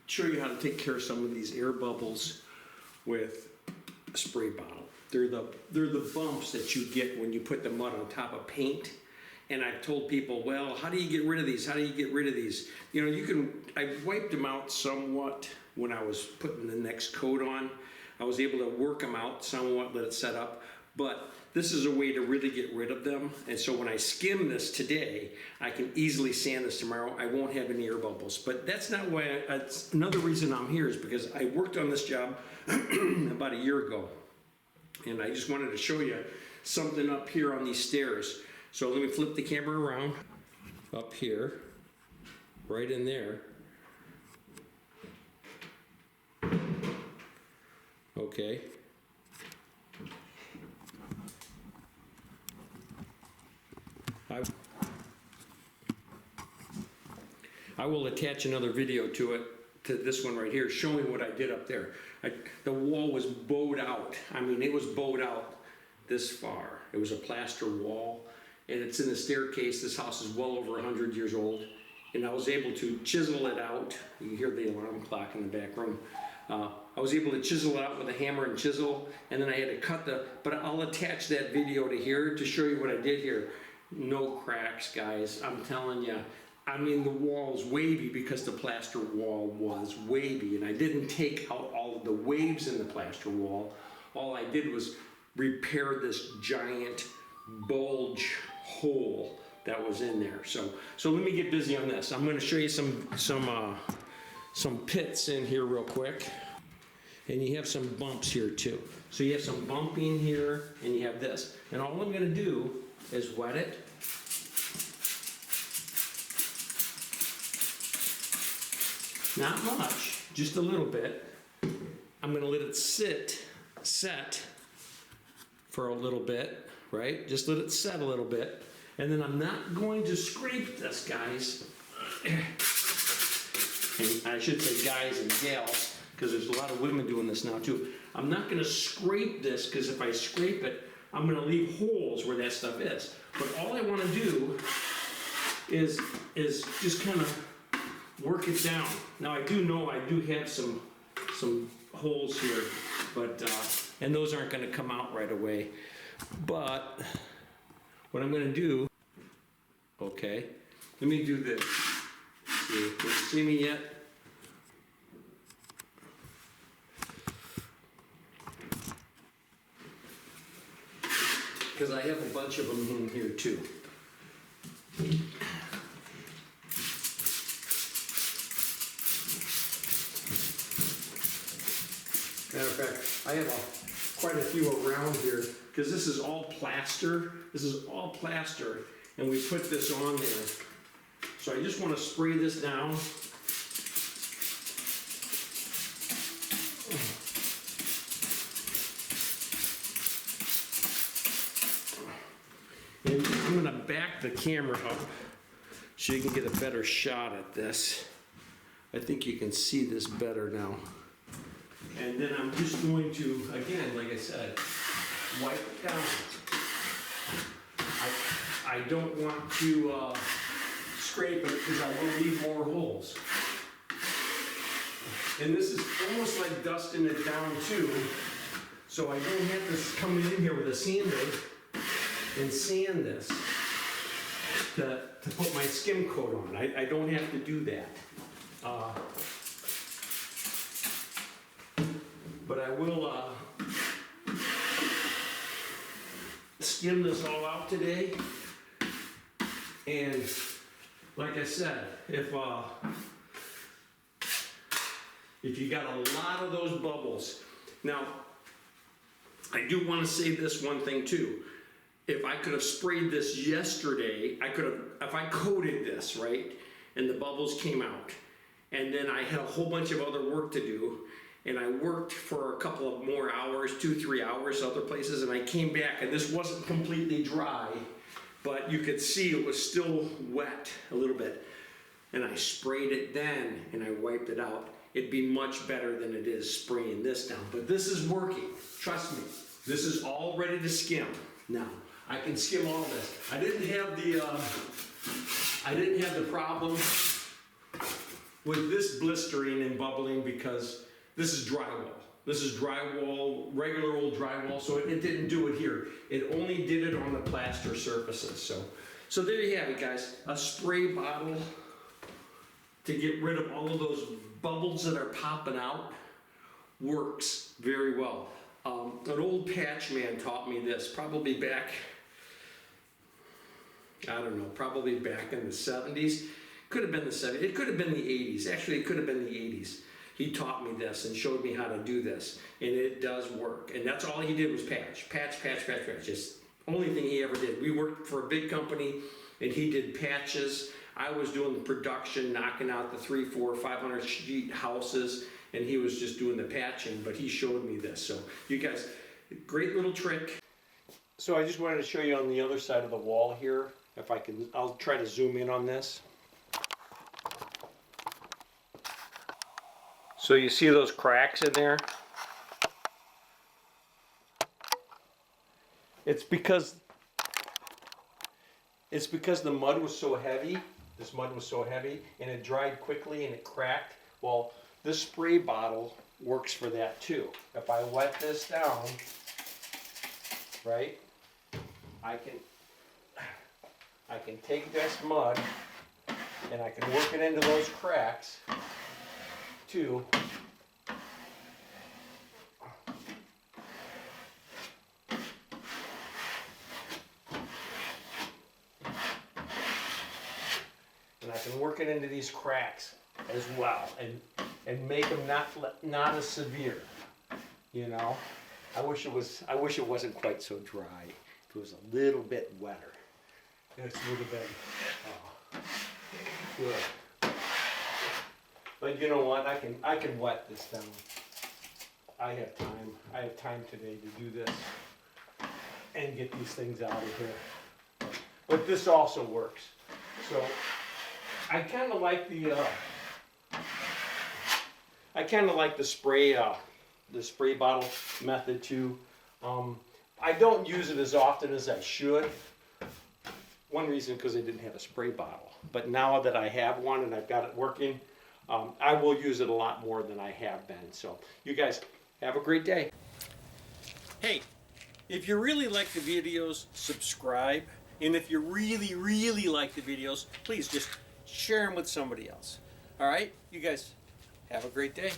show you how to take care of some of these air bubbles with a spray bottle. They're the bumps that you get when you put the mud on top of paint. And I've told people, well, how do you get rid of these? How do you get rid of these? You know, I wiped them out somewhat when I was putting the next coat on. I was able to work them out somewhat, let it set up. But this is a way to really get rid of them. And so when I skim this today, I can easily sand this tomorrow. I won't have any air bubbles. But that's not why, that's another reason I'm here is because I worked on this job about a year ago. And I just wanted to show you something up here on these stairs. So let me flip the camera around. Up here, right in there. Okay. I will attach another video to this one right here, showing what I did up there. The wall was bowed out. I mean, it was bowed out this far. It was a plaster wall, and it's in the staircase. This house is well over 100 years old, and I was able to chisel it out. You can hear the alarm clock in the back room. I was able to chisel it out with a hammer and chisel, and then I had to cut but I'll attach that video to here to show you what I did here. No cracks, guys, I'm telling you. I mean, the wall is wavy because the plaster wall was wavy, and I didn't take out all of the waves in the plaster wall. All I did was repair this giant bulge hole that was in there. So let me get busy on this. I'm going to show you some pits in here real quick, and you have some bumps here too. So you have some bumping here, and you have this. And all I'm going to do is wet it. Not much, just a little bit. I'm going to let it set for a little bit, right? Just let it set a little bit. And then I'm not going to scrape this, guys. And I should say guys and gals, because there's a lot of women doing this now too. I'm not going to scrape this, because if I scrape it, I'm going to leave holes where that stuff is. But all I want to do is just kind of work it down. Now I do know I do have some holes here, but and those aren't going to come out right away. But what I'm going to do, okay, let me do this. See, can you see me yet? Because I have a bunch of them in here too. Matter of fact, I have quite a few around here because this is all plaster. This is all plaster, and we put this on there. So I just want to spray this down. And I'm going to back the camera up so you can get a better shot at this. I think you can see this better now. And then I'm just going to, again, like I said, wipe it down. I don't want to scrape it because I want to leave more holes. And this is almost like dusting it down too, so I don't have to come in here with a sander and sand this to put my skim coat on. I don't have to do that. But I will skim this all out today. And like I said, if you got a lot of those bubbles. Now, I do want to say this one thing too. If I could have sprayed this yesterday, if I coated this, right, and the bubbles came out, and then I had a whole bunch of other work to do, and I worked for a couple of more hours, 2-3 hours other places, and I came back and this wasn't completely dry, but you could see it was still wet a little bit. And I sprayed it then and I wiped it out. It'd be much better than it is spraying this down. But this is working, trust me. This is all ready to skim. Now, I can skim all this. I didn't have the problem with this blistering and bubbling because this is drywall. This is drywall, regular old drywall, so it didn't do it here. It only did it on the plaster surfaces. So there you have it, guys. A spray bottle to get rid of all of those bubbles that are popping out works very well. An old patch man taught me this, probably back, I don't know, probably back in the 70s. Could have been the 70s, it could have been the 80s. Actually, it could have been the 80s. He taught me this and showed me how to do this, and it does work. And that's all he did was patch. Just only thing he ever did. We worked for a big company, and he did patches. I was doing the production, knocking out the 300, 400, 500 sheet houses, and he was just doing the patching, but he showed me this. So you guys, great little trick. So I just wanted to show you on the other side of the wall here. If I can, I'll try to zoom in on this. So you see those cracks in there? It's because the mud was so heavy. This mud was so heavy, and it dried quickly and it cracked. Well, this spray bottle works for that too. If I wet this down, right, I can take this mud and I can work it into those cracks too. And I can work it into these cracks as well, and make them not as severe. You know, I wish it wasn't quite so dry. It was a little bit wetter. It's a little bit good. But you know what? I can wet this down. I have time. I have time today to do this and get these things out of here. But this also works. So I kind of like the spray bottle method too. I don't use it as often as I should. One reason because I didn't have a spray bottle, but now that I have one and I've got it working, I will use it a lot more than I have been. So you guys have a great day. Hey, if you really like the videos, subscribe. And if you really, really like the videos, please just share them with somebody else. All right? You guys have a great day.